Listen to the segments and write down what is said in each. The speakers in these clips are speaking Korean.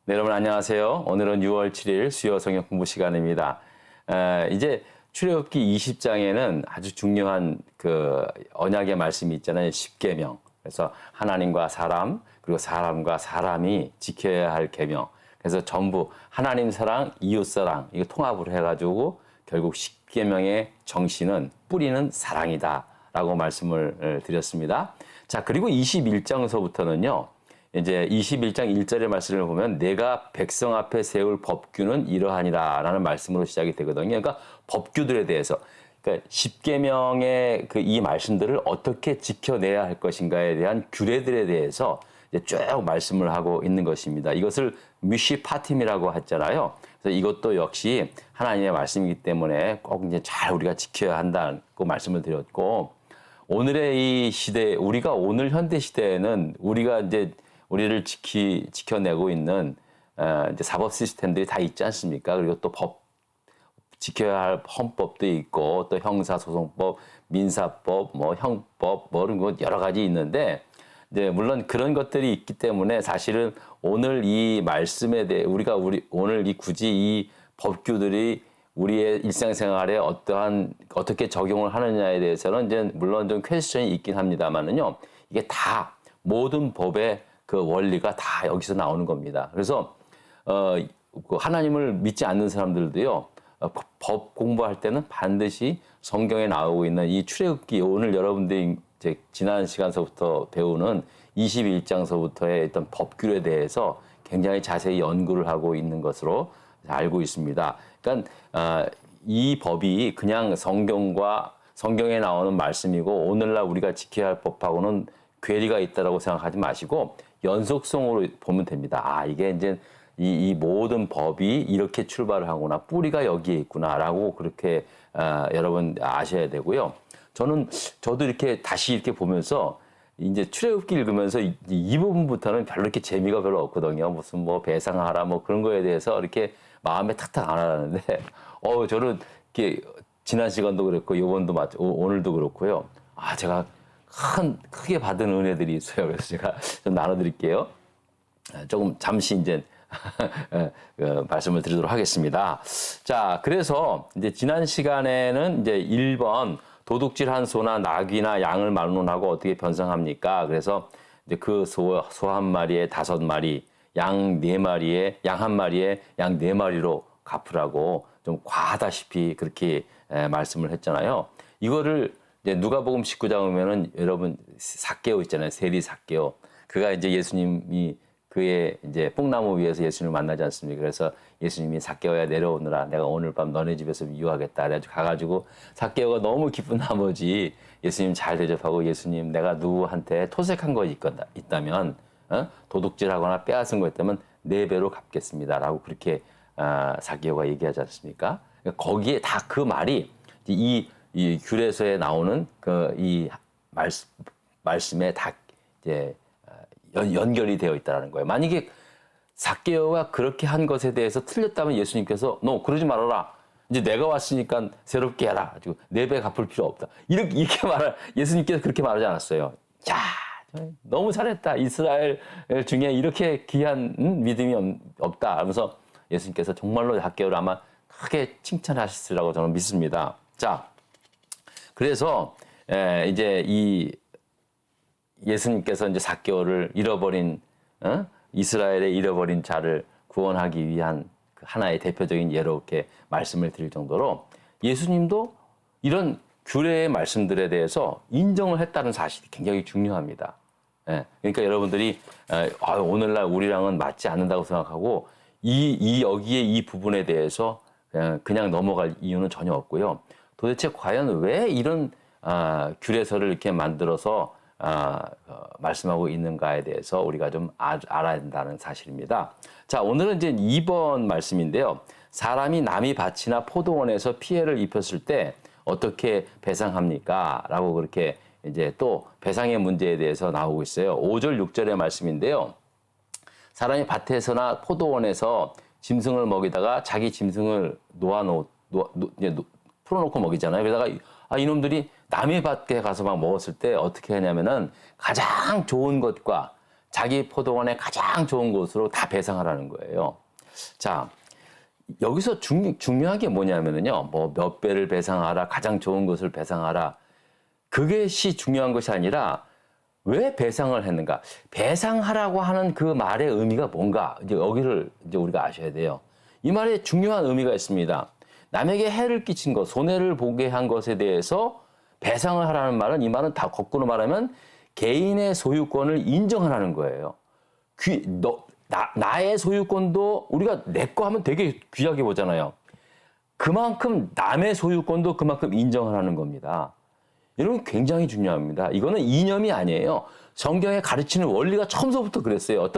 네, 여러분 안녕하세요. 오늘은 6월 7일 수요 성경 공부 시간입니다. 이제 출애굽기 20장에는 아주 중요한 그 언약의 말씀이 있잖아요. 십계명. 그래서 하나님과 사람 그리고 사람과 사람이 지켜야 할 계명. 그래서 전부 하나님 사랑, 이웃 사랑 이거 통합을 해가지고 결국 십계명의 정신은 뿌리는 사랑이다라고 말씀을 드렸습니다. 자, 그리고 21장서부터는요. 이제 21장 1절의 말씀을 보면 내가 백성 앞에 세울 법규는 이러하니라 라는 말씀으로 시작이 되거든요. 그러니까 법규들에 대해서 그러니까 십계명의 그 이 말씀들을 어떻게 지켜내야 할 것인가에 대한 규례들에 대해서 이제 쭉 말씀을 하고 있는 것입니다. 이것을 미시파팀이라고 했잖아요. 그래서 이것도 역시 하나님의 말씀이기 때문에 꼭 이제 잘 우리가 지켜야 한다고 말씀을 드렸고 오늘의 이 시대 우리가 오늘 현대 시대에는 우리가 이제 우리를 지켜내고 있는 이제 사법 시스템들이 다 있지 않습니까? 그리고 또 지켜야 할 헌법도 있고 또 형사소송법, 민사법, 뭐 형법, 뭐 이런 거 여러 가지 있는데 이제 물론 그런 것들이 있기 때문에 사실은 오늘 이 말씀에 대해 우리가 오늘 굳이 이 법규들이 우리의 일상생활에 어떻게 적용을 하느냐에 대해서는 이제 물론 좀 퀘스천이 있긴 합니다만은요. 이게 다 모든 법의 그 원리가 다 여기서 나오는 겁니다. 그래서 그 하나님을 믿지 않는 사람들도요. 법 공부할 때는 반드시 성경에 나오고 있는 이 출애굽기 오늘 여러분들이 이제 지난 시간서부터 배우는 21장서부터의 어떤 법규에 대해서 굉장히 자세히 연구를 하고 있는 것으로 알고 있습니다. 그러니까 이 법이 그냥 성경에 나오는 말씀이고 오늘날 우리가 지켜야 할 법하고는 괴리가 있다라고 생각하지 마시고 연속성으로 보면 됩니다. 아, 이게 이제 이 모든 법이 이렇게 출발을 하구나. 뿌리가 여기에 있구나라고 그렇게 여러분 아셔야 되고요. 저도 이렇게 다시 이렇게 보면서 이제 출애굽기 읽으면서 이 부분부터는 별로 이렇게 재미가 별로 없거든요. 무슨 뭐 배상하라 뭐 그런 거에 대해서 이렇게 마음에 탁탁 안 하는데 저는 이렇게 지난 시간도 그랬고 이번도 오늘도 그렇고요. 아, 제가 크게 받은 은혜들이 있어요. 그래서 제가 좀 나눠드릴게요. 조금 잠시 이제 말씀을 드리도록 하겠습니다. 자, 그래서 이제 지난 시간에는 이제 1번 도둑질한 소나 낙이나 양을 막론하고 어떻게 변상합니까? 그래서 이제 그 소 한 마리에 5마리, 양 4마리에 양 1마리에 양 4마리로 갚으라고 좀 과하다시피 그렇게 말씀을 했잖아요. 이거를 이제 누가복음 19장 보면은 여러분 삭개오 있잖아요. 세리 삭개오. 그가 이제 예수님이 그의 이제 뽕나무 위에서 예수님을 만나지 않습니까? 그래서 예수님이 삭개오야 내려오느라 내가 오늘 밤 너네 집에서 유하겠다. 그래가지고 가가지고 삭개오가 너무 기쁜 나머지 예수님 잘 대접하고 예수님 내가 누구한테 토색한 거 있다면 도둑질하거나 빼앗은 거 있다면 4배로 갚겠습니다라고 그렇게 삭개오가 얘기하지 않습니까? 그러니까 거기에 다 그 말이 이 규례서에 나오는 이 말씀에 다 이제 연결이 되어 있다는 거예요. 만약에 삭개오가 그렇게 한 것에 대해서 틀렸다면 예수님께서 너 그러지 말아라. 이제 내가 왔으니까 새롭게 해라. 가지고 4배 갚을 필요 없다. 이렇게 예수님께서 그렇게 말하지 않았어요. 야, 너무 잘했다. 이스라엘 중에 이렇게 귀한 믿음이 없다. 하면서 예수님께서 정말로 삭개오를 아마 크게 칭찬하셨으리라고 저는 믿습니다. 자, 그래서 이제 이 예수님께서 이제 삭개오를 잃어버린 이스라엘의 잃어버린 자를 구원하기 위한 그 하나의 대표적인 예로 이렇게 말씀을 드릴 정도로 예수님도 이런 규례의 말씀들에 대해서 인정을 했다는 사실이 굉장히 중요합니다. 그러니까 여러분들이 오늘날 우리랑은 맞지 않는다고 생각하고 여기에 이 부분에 대해서 그냥 넘어갈 이유는 전혀 없고요. 도대체 과연 왜 이런 규례서를 이렇게 만들어서 말씀하고 있는가에 대해서 우리가 좀 알아야 된다는 사실입니다. 자, 오늘은 이제 2번 말씀인데요. 사람이 남의 밭이나 포도원에서 피해를 입혔을 때 어떻게 배상합니까? 라고 그렇게 이제 또 배상의 문제에 대해서 나오고 있어요. 5절, 6절의 말씀인데요. 사람이 밭에서나 포도원에서 짐승을 먹이다가 자기 짐승을 풀어놓고 먹이잖아요. 그러다가 이놈들이 남의 밭에 가서 막 먹었을 때 어떻게 하냐면은 가장 좋은 것과 자기 포도원의 가장 좋은 곳으로 다 배상하라는 거예요. 자, 여기서 중요한 게 뭐냐면요. 뭐 몇 배를 배상하라, 가장 좋은 것을 배상하라. 그것이 중요한 것이 아니라 왜 배상을 했는가? 배상하라고 하는 그 말의 의미가 뭔가? 이제 여기를 이제 우리가 아셔야 돼요. 이 말에 중요한 의미가 있습니다. 남에게 해를 끼친 것, 손해를 보게 한 것에 대해서 배상을 하라는 말은, 이 말은 다 거꾸로 말하면 개인의 소유권을 인정하라는 거예요. 나의 소유권도 우리가 내 거 하면 되게 귀하게 보잖아요. 그만큼 남의 소유권도 그만큼 인정하라는 겁니다. 이런 게 굉장히 중요합니다. 이거는 이념이 아니에요. 성경에 가르치는 원리가 처음서부터 그랬어요.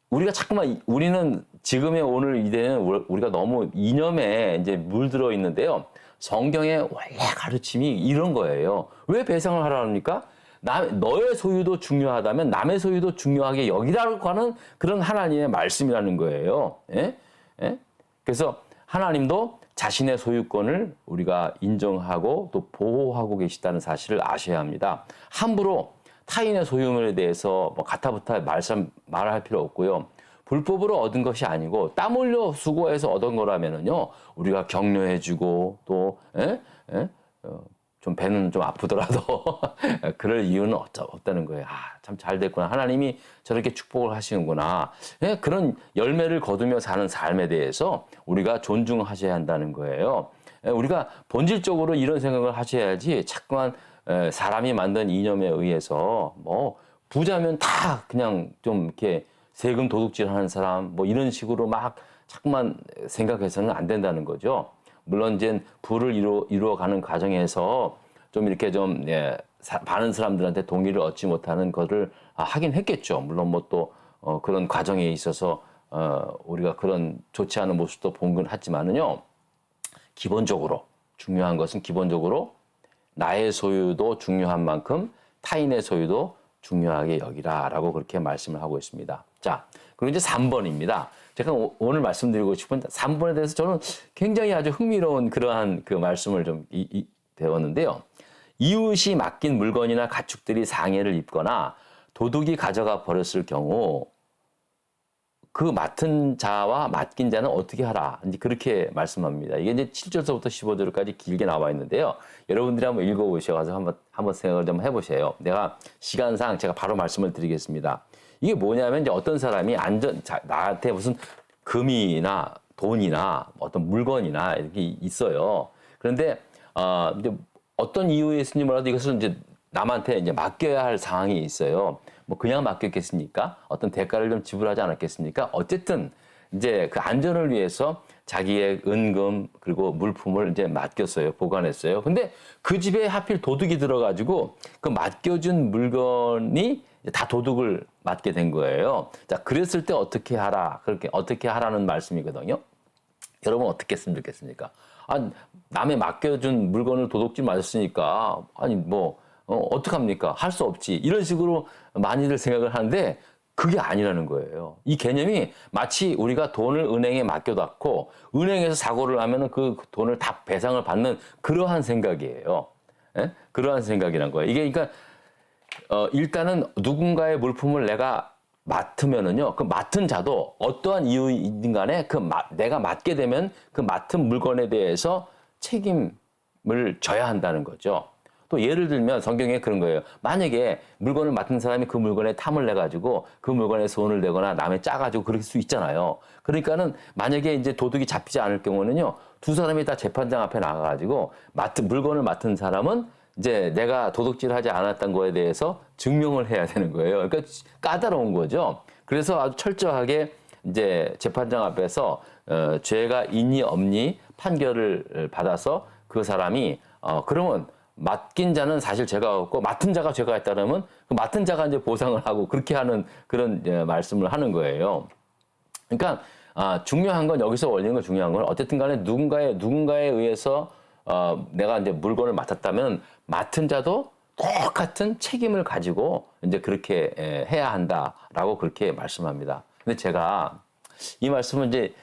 우리가 자꾸만, 우리는 지금의 오늘 이대는 우리가 너무 이념에 이제 물들어 있는데요. 성경의 원래 가르침이 이런 거예요. 왜 배상을 하라니까? 너의 소유도 중요하다면 남의 소유도 중요하게 여기라고 하는 그런 하나님의 말씀이라는 거예요. 예? 예? 그래서 하나님도 자신의 소유권을 우리가 인정하고 또 보호하고 계시다는 사실을 아셔야 합니다. 함부로 타인의 소유물에 대해서 뭐 가타부타 말할 필요 없고요. 불법으로 얻은 것이 아니고 땀 흘려 수고해서 얻은 거라면은요, 우리가 격려해주고 또 좀 배는 좀 아프더라도 그럴 이유는 없다는 거예요. 참 잘 됐구나. 하나님이 저렇게 축복을 하시는구나. 그런 열매를 거두며 사는 삶에 대해서 우리가 존중하셔야 한다는 거예요. 우리가 본질적으로 이런 생각을 하셔야지 자꾸만 사람이 만든 이념에 의해서 뭐 부자면 다 그냥 좀 이렇게 세금 도둑질하는 사람 뭐 이런 식으로 막 자꾸만 생각해서는 안 된다는 거죠. 물론 이제 부를 이루어가는 과정에서 좀 이렇게 좀 많은 사람들한테 동의를 얻지 못하는 것을 하긴 했겠죠. 물론 뭐 또 그런 과정에 있어서 우리가 그런 좋지 않은 모습도 본 건 하지만은요. 기본적으로 중요한 것은 기본적으로 나의 소유도 중요한 만큼 타인의 소유도 중요하게 여기라라고 그렇게 말씀을 하고 있습니다. 자, 그리고 이제 3번입니다. 제가 오늘 말씀드리고 싶은 3번에 대해서 저는 굉장히 아주 흥미로운 그러한 그 말씀을 좀 배웠는데요. 이웃이 맡긴 물건이나 가축들이 상해를 입거나 도둑이 가져가 버렸을 경우 그 맡은 자와 맡긴 자는 어떻게 하라. 이제 그렇게 말씀합니다. 이게 이제 7절서부터 15절까지 길게 나와 있는데요. 여러분들이 한번 읽어보셔서 한번 생각을 좀 해보세요. 내가 시간상 제가 바로 말씀을 드리겠습니다. 이게 뭐냐면 이제 어떤 사람이 나한테 무슨 금이나 돈이나 어떤 물건이나 이렇게 있어요. 그런데 이제 어떤 이유에 있는지 몰라도 이것을 이제 남한테 이제 맡겨야 할 상황이 있어요. 뭐 그냥 맡겼겠습니까? 어떤 대가를 좀 지불하지 않았겠습니까? 어쨌든 이제 그 안전을 위해서 자기의 은금 그리고 물품을 이제 맡겼어요. 보관했어요. 근데 그 집에 하필 도둑이 들어가지고 그 맡겨준 물건이 다 도둑을 맞게 된 거예요. 자, 그랬을 때 어떻게 하라? 그렇게 어떻게 하라는 말씀이거든요. 여러분 어떻게 했으면 좋겠습니까? 남의 맡겨준 물건을 도둑질 맞았으니까 어떡합니까? 할 수 없지. 이런 식으로 많이들 생각을 하는데 그게 아니라는 거예요. 이 개념이 마치 우리가 돈을 은행에 맡겨놨고 은행에서 사고를 하면 그 돈을 다 배상을 받는 그러한 생각이에요. 예? 그러한 생각이란 거예요. 이게 그러니까 일단은 누군가의 물품을 내가 맡으면은요, 그 맡은 자도 어떠한 이유이든 간에 내가 맡게 되면 그 맡은 물건에 대해서 책임을 져야 한다는 거죠. 또 예를 들면 성경에 그런 거예요. 만약에 물건을 맡은 사람이 그 물건에 탐을 내가지고 그 물건에 손을 내거나 남의 짜가지고 그럴 수 있잖아요. 그러니까는 만약에 이제 도둑이 잡히지 않을 경우는요, 두 사람이 다 재판장 앞에 나가가지고 물건을 맡은 사람은 이제 내가 도둑질하지 않았던 거에 대해서 증명을 해야 되는 거예요. 그러니까 까다로운 거죠. 그래서 아주 철저하게 이제 재판장 앞에서 죄가 있니 없니 판결을 받아서 그 사람이 그러면 맡긴 자는 사실 죄가 없고 맡은 자가 죄가 있다면 그 맡은 자가 이제 보상을 하고 그렇게 하는 그런 말씀을 하는 거예요. 그러니까 중요한 건 여기서 원리는 건 중요한 건 어쨌든 간에 누군가에 의해서 내가 이제 물건을 맡았다면 맡은 자도 똑같은 책임을 가지고 이제 그렇게 해야 한다라고 그렇게 말씀합니다. 근데 제가 이 말씀을 이제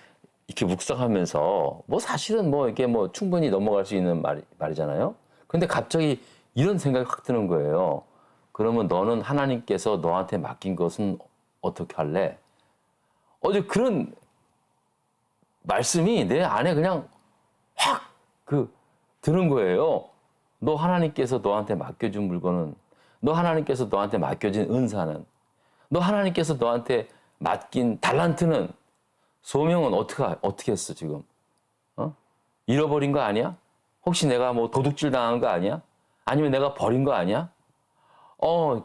이렇게 묵상하면서 뭐 사실은 뭐 이게 뭐 충분히 넘어갈 수 있는 말이잖아요. 근데 갑자기 이런 생각이 확 드는 거예요. 그러면 너는 하나님께서 너한테 맡긴 것은 어떻게 할래? 어제 그런 말씀이 내 안에 그냥 확 드는 거예요. 너 하나님께서 너한테 맡겨준 물건은, 너 하나님께서 너한테 맡겨진 은사는, 너 하나님께서 너한테 맡긴 달란트는, 소명은 어떻게 했어 지금? 잃어버린 거 아니야? 혹시 내가 뭐 도둑질 당한 거 아니야? 아니면 내가 버린 거 아니야?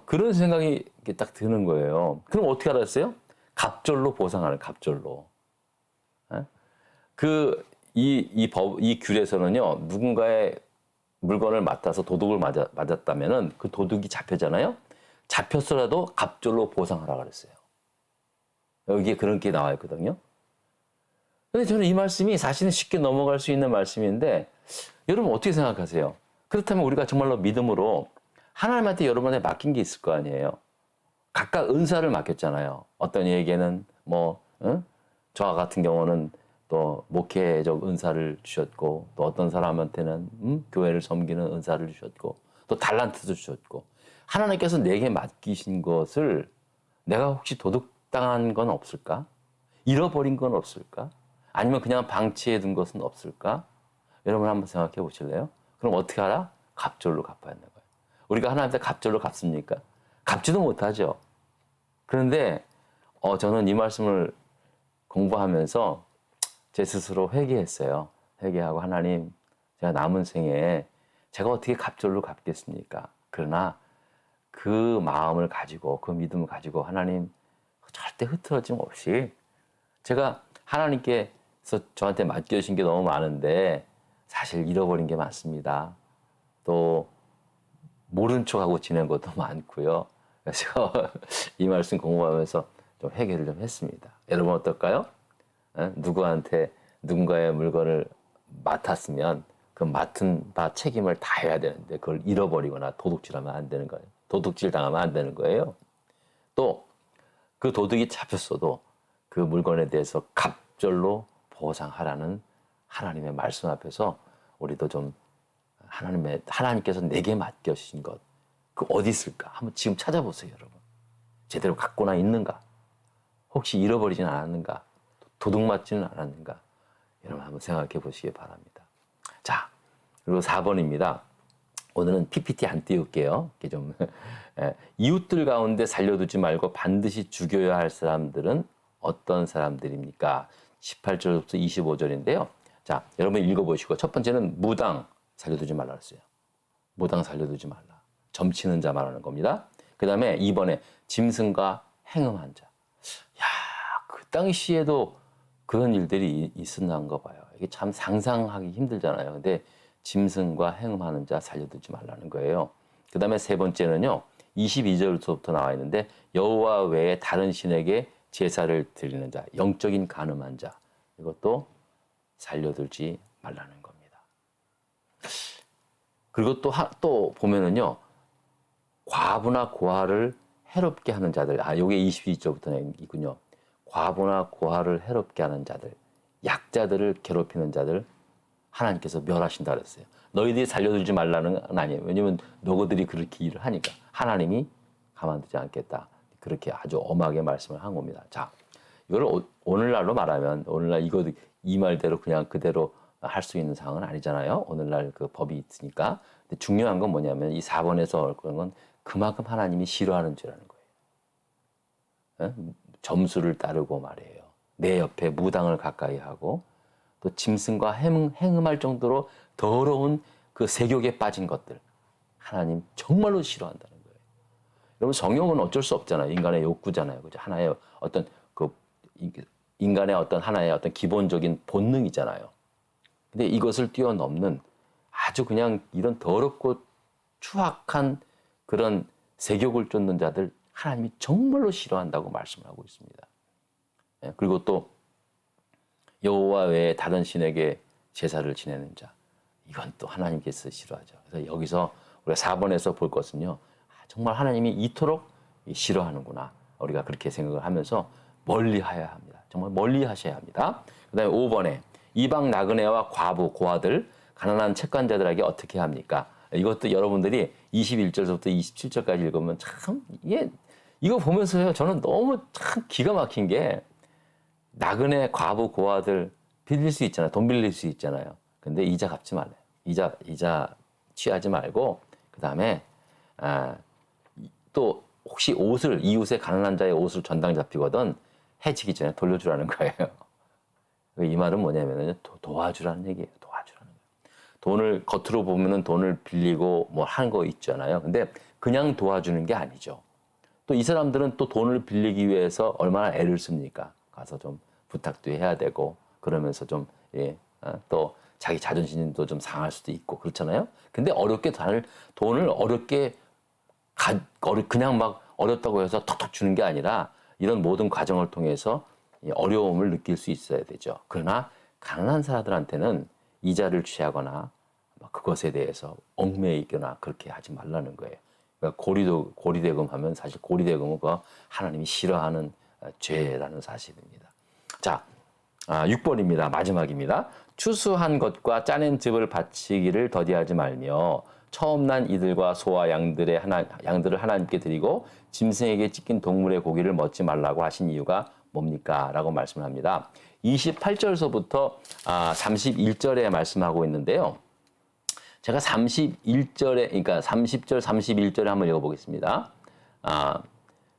그런 생각이 이렇게 딱 드는 거예요. 그럼 어떻게 알았어요? 갑절로 보상하는, 갑절로. 이 귤에서는요, 누군가의 물건을 맡아서 도둑을 맞았다면은 그 도둑이 잡혔잖아요? 잡혔어라도 갑절로 보상하라 그랬어요. 여기에 그런 게 나와 있거든요. 근데 저는 이 말씀이 사실은 쉽게 넘어갈 수 있는 말씀인데, 여러분 어떻게 생각하세요? 그렇다면 우리가 정말로 믿음으로 하나님한테 여러분한테 맡긴 게 있을 거 아니에요? 각각 은사를 맡겼잖아요. 어떤 이에게는 저와 같은 경우는 또 목회적 은사를 주셨고, 또 어떤 사람한테는 교회를 섬기는 은사를 주셨고, 또 달란트도 주셨고, 하나님께서 내게 맡기신 것을 내가 혹시 도둑당한 건 없을까? 잃어버린 건 없을까? 아니면 그냥 방치해 둔 것은 없을까? 여러분 한번 생각해 보실래요? 그럼 어떻게 하라? 갑절로 갚아야 하는 거예요. 우리가 하나님한테 갑절로 갚습니까? 갚지도 못하죠. 그런데 저는 이 말씀을 공부하면서 제 스스로 회개했어요. 회개하고, 하나님, 제가 남은 생에 제가 어떻게 갑절로 갚겠습니까? 그러나 그 마음을 가지고, 그 믿음을 가지고, 하나님 절대 흐트러짐 없이, 제가 하나님께서 저한테 맡겨주신 게 너무 많은데 사실 잃어버린 게 많습니다. 또 모른 척하고 지낸 것도 많고요. 그래서 이 말씀 공부하면서 좀 회개를 좀 했습니다. 여러분 어떨까요? 누구한테 누군가의 물건을 맡았으면 그 맡은 바 책임을 다 해야 되는데 그걸 잃어버리거나 도둑질하면 안 되는 거예요. 도둑질 당하면 안 되는 거예요. 또 그 도둑이 잡혔어도 그 물건에 대해서 갑절로 보상하라는 하나님의 말씀 앞에서 우리도 좀 하나님께서 내게 맡겨주신 것, 그 어디 있을까? 한번 지금 찾아보세요, 여러분. 제대로 갖고나 있는가? 혹시 잃어버리진 않았는가? 도둑 맞지는 않았는가? 여러분 한번 생각해 보시기 바랍니다. 자, 그리고 4번입니다. 오늘은 PPT 안 띄울게요. 이렇게 좀 이웃들 가운데 살려두지 말고 반드시 죽여야 할 사람들은 어떤 사람들입니까? 18절부터 25절인데요. 자, 여러분 읽어보시고, 첫 번째는 무당 살려두지 말라 그랬어요. 무당 살려두지 말라. 점치는 자 말하는 겁니다. 그 다음에 2번에 짐승과 행음한 자. 야, 그 당시에도 그런 일들이 있었나가 봐요. 이게 참 상상하기 힘들잖아요. 근데 짐승과 행음하는 자 살려두지 말라는 거예요. 그 다음에 세 번째는요, 22절부터 나와 있는데, 여호와 외에 다른 신에게 제사를 드리는 자, 영적인 간음한 자, 이것도 살려두지 말라는 겁니다. 그리고 또 보면은요, 과부나 고아를 해롭게 하는 자들, 요게 22절부터 있군요. 과부나 고아를 해롭게 하는 자들, 약자들을 괴롭히는 자들, 하나님께서 멸하신다 그랬어요. 너희들이 살려두지 말라는 건 아니에요. 왜냐면 너희들이 그렇게 일을 하니까 하나님이 가만두지 않겠다. 그렇게 아주 엄하게 말씀을 한 겁니다. 자, 이걸 오늘날로 말하면, 오늘날 이 말대로 그냥 그대로 할 수 있는 상황은 아니잖아요. 오늘날 그 법이 있으니까. 근데 중요한 건 뭐냐면, 이 4번에서 그런 건 그만큼 하나님이 싫어하는 죄라는 거예요. 점수를 따르고 말이에요. 내 옆에 무당을 가까이 하고, 또 짐승과 행음할 정도로 더러운 그 세욕에 빠진 것들, 하나님 정말로 싫어한다는 거예요. 여러분, 성욕은 어쩔 수 없잖아요. 인간의 욕구잖아요. 그죠? 하나의 어떤 인간의 하나의 기본적인 본능이잖아요. 근데 이것을 뛰어넘는 아주 그냥 이런 더럽고 추악한 그런 세욕을 쫓는 자들, 하나님이 정말로 싫어한다고 말씀을 하고 있습니다. 그리고 또 여호와 외에 다른 신에게 제사를 지내는 자, 이건 또 하나님께서 싫어하죠. 그래서 여기서 우리가 4번에서 볼 것은요, 정말 하나님이 이토록 싫어하는구나, 우리가 그렇게 생각을 하면서 멀리하여야 합니다. 정말 멀리하셔야 합니다. 그 다음에 5번에 이방 나그네와 과부, 고아들, 가난한 채권자들에게 어떻게 합니까? 이것도 여러분들이 21절부터 27절까지 읽으면 참 이게 이거 보면서요, 저는 너무 참 기가 막힌 게 나그네 과부 고아들 빌릴 수 있잖아요. 돈 빌릴 수 있잖아요. 근데 이자 갚지 말래요. 이자 취하지 말고 그다음에 또 혹시 옷을 이웃의 가난한 자의 옷을 전당 잡히거든 해지기 전에 돌려주라는 거예요. 이 말은 뭐냐면은 도와주라는 얘기예요. 도와주라는 거예요. 돈을 겉으로 보면은 돈을 빌리고 뭐 하는 거 있잖아요. 근데 그냥 도와주는 게 아니죠. 또 이 사람들은 또 돈을 빌리기 위해서 얼마나 애를 씁니까? 가서 좀 부탁도 해야 되고 그러면서 좀 또 자기 자존심도 좀 상할 수도 있고 그렇잖아요. 근데 돈을 어렵게 그냥 막 어렵다고 해서 턱턱 주는 게 아니라 이런 모든 과정을 통해서 어려움을 느낄 수 있어야 되죠. 그러나 가난한 사람들한테는 이자를 취하거나 그것에 대해서 얽매이거나 그렇게 하지 말라는 거예요. 그러니까 고리대금 하면 사실 고리대금은 하나님이 싫어하는 죄라는 사실입니다. 자, 6번입니다. 마지막입니다. 추수한 것과 짜낸 즙을 바치기를 더디하지 말며 처음 난 이들과 소와 양들을 하나님께 드리고 짐승에게 찢긴 동물의 고기를 먹지 말라고 하신 이유가 뭡니까? 라고 말씀을 합니다. 28절서부터 31절에 말씀하고 있는데요. 제가 31절에, 그러니까 30절, 31절에 한번 읽어보겠습니다.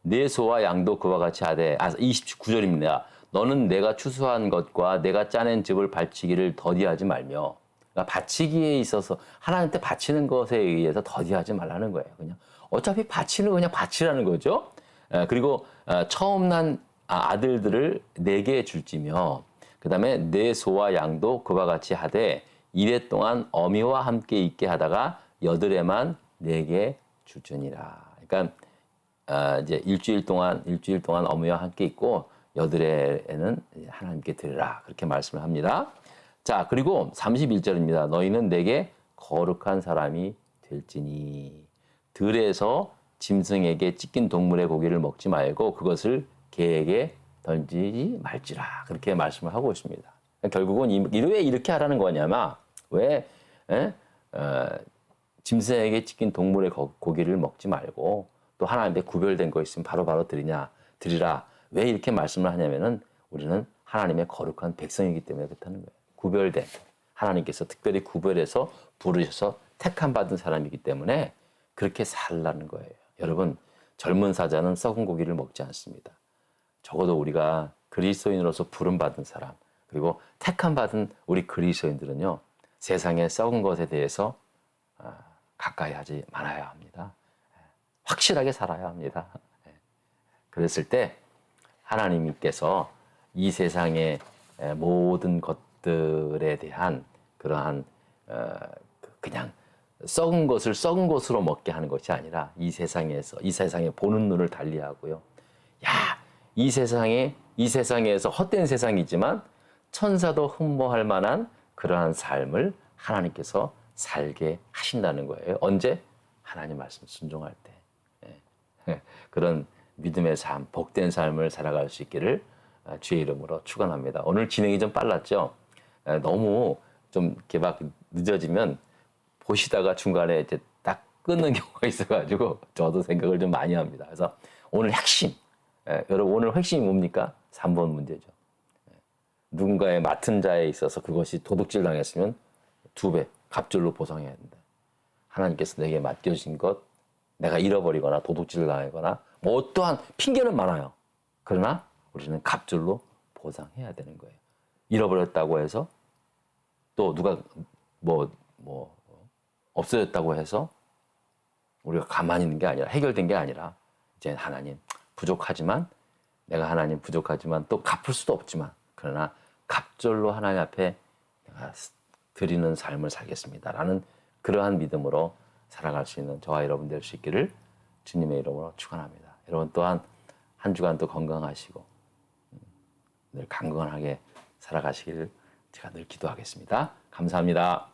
내 소와 양도 그와 같이 하되, 29절입니다. 너는 내가 추수한 것과 내가 짜낸 즙을 바치기를 더디하지 말며, 그러니까 바치기에 있어서 하나님한테 바치는 것에 의해서 더디하지 말라는 거예요. 그냥 어차피 바치는 거 그냥 바치라는 거죠. 그리고 처음 난 아들들을 내게 줄지며, 그 다음에 내 소와 양도 그와 같이 하되 이래 동안 어미와 함께 있게 하다가 여드레만 내게 줄지니라. 그러니까 이제 일주일 동안 어미와 함께 있고 여드레에는 하나님께 드리라 그렇게 말씀을 합니다. 자, 그리고 31절입니다. 너희는 내게 거룩한 사람이 될지니 들에서 짐승에게 찢긴 동물의 고기를 먹지 말고 그것을 개에게 던지지 말지라 그렇게 말씀을 하고 있습니다. 결국은 왜 이렇게 하라는 거냐면 왜 짐승에게 찢긴 동물의 고기를 먹지 말고 또 하나님께 구별된 거 있으면 바로바로 드리라. 왜 이렇게 말씀을 하냐면은 우리는 하나님의 거룩한 백성이기 때문에 그렇다는 거예요. 구별된 하나님께서 특별히 구별해서 부르셔서 택함 받은 사람이기 때문에 그렇게 살라는 거예요. 여러분, 젊은 사자는 썩은 고기를 먹지 않습니다. 적어도 우리가 그리스도인으로서 부름 받은 사람 그리고 택함 받은 우리 그리스도인들은요. 세상의 썩은 것에 대해서 가까이 하지 말아야 합니다. 확실하게 살아야 합니다. 그랬을 때 하나님께서 이 세상의 모든 것들에 대한 그러한 그냥 썩은 것을 썩은 것으로 먹게 하는 것이 아니라 이 세상에 보는 눈을 달리하고요. 이 세상에서 헛된 세상이지만 천사도 흠모할 만한 그러한 삶을 하나님께서 살게 하신다는 거예요. 언제? 하나님 말씀 순종할 때. 그런 믿음의 삶, 복된 삶을 살아갈 수 있기를 주의 이름으로 축원합니다. 오늘 진행이 좀 빨랐죠? 너무 좀 이렇게 막 늦어지면 보시다가 중간에 이제 딱 끊는 경우가 있어가지고 저도 생각을 좀 많이 합니다. 그래서 오늘 핵심, 여러분 오늘 핵심이 뭡니까? 3번 문제죠. 누군가의 맡은 자에 있어서 그것이 도둑질 당했으면 2배 갑절로 보상해야 된다. 하나님께서 내게 맡겨진 것 내가 잃어버리거나 도둑질 당하거나 뭐 어떠한 핑계는 많아요. 그러나 우리는 갑절로 보상해야 되는 거예요. 잃어버렸다고 해서 또 누가 없어졌다고 해서 우리가 가만히 있는 게 아니라 해결된 게 아니라 이제 하나님 내가 하나님 부족하지만 또 갚을 수도 없지만 그러나 갑절로 하나님 앞에 내가 드리는 삶을 살겠습니다라는 그러한 믿음으로 살아갈 수 있는 저와 여러분 될 수 있기를 주님의 이름으로 축원합니다. 여러분 또한 한 주간도 건강하시고 늘 강건하게 살아가시기를 제가 늘 기도하겠습니다. 감사합니다.